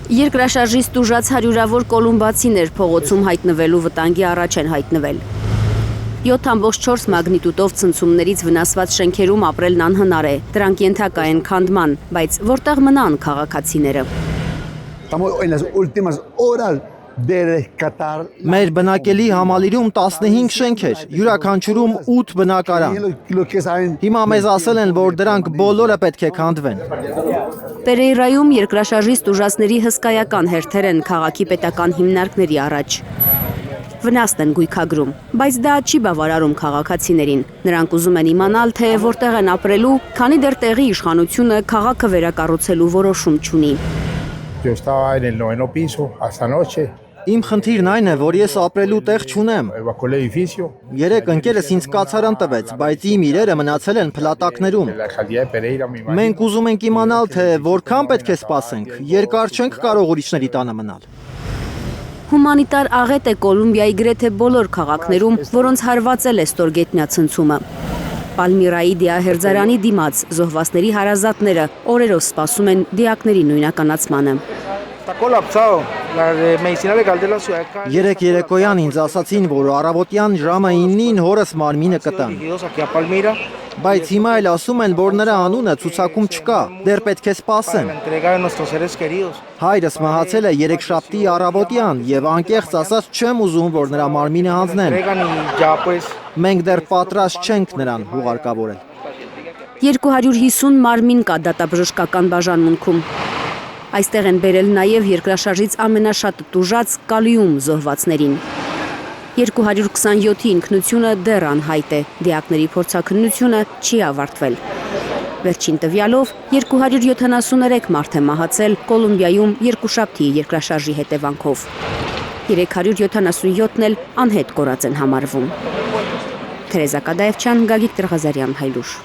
Երկրաշարժից տուժած հարյուրավոր կոլումբացիներ փողոցում հայտնվելու վտանգի առաջ են հայտնվել։ 7.4 մագնիտուդով ցնցումներից վնասված շենքերում ապրելն անհնար է, դրանք ենթակա են քանդման, բայց որտեղ մնան քաղաքացիները։ Մեր բնակելի համալիրում 15 շենք էր, յուրաքանչյուրում 8 բնակարան։ Հիմա մեզ ասել են, որ դրանք բոլորը պետք է քանդվեն։ Պերեյրայում երկրաշարժից տուժածների հսկայական հերթեր են քաղաքի պետական հիմնարկների առաջ։ Վնասն են գույքագրում, բայց դա չի բավարարում քաղաքացիներին։ Նրանք ուզում են իմանալ, թե որտեղ են ապրելու, քանի դեռ տեղի իշխանությունը քաղաքը վերակառուցելու որոշում չունի։ Իմ խնդիրն այն է, որ ես ապրելու տեղ չունեմ։ Երեք ընկերս ինձ կացարան տվեց, բայց իմ իրերը մնացել են փլատակներում։ Մենք ուզում ենք իմանալ, թե որքան պետք է սպասենք, երկար չենք կարող ուրիշների տանը մնալ։ Հումանիտար աղետ է Կոլումբիայի գրեթե բոլոր քաղաքներում, որոնց հարվածել է ստորգետնյա ցնցումը։ Պալմիրայի դիահերձարանի դիմաց զոհվածների հարազատները օրերով սպասում են դիակների նույնականացմանը։ Երեք երեկոյան ինձ ասացին, որ առավոտյան ժամը 9-ին հորս մարմինը կտան։ Բայց հիմա էլ ասում են, որ նրա անունը ցուցակում չկա, դեռ պետք է սպասեմ։ Հայրս մահացել է երեքշաբթի առավոտյան եւ անկեղծ ասած չեմ ուզում, որ նրա մարմինը հանձնեն։ Մենք դեռ պատրաստ չենք նրան հուղարկավորել։ 250 մարմին կա դատաբժշկական բաժանմունքում։ Այստեղ են բերել նաև երկրաշարժից ամենաշատը տուժած Կալիում զոհվածներին։ 227-ի ինքնությունը դեռ անհայտ է, դիակների փորձաքննությունը չի ավարտվել։ Վերջին տվյալով 273 մարդ է մահացել Կոլումբիայում երկուշաբթի երկրաշարժի հետևանքով։ 377-ն էլ անհետ կորած են համարվում։ Թերեզա Կադաևչյան, Գագիկ Տրղազարյան, Հայլուշ։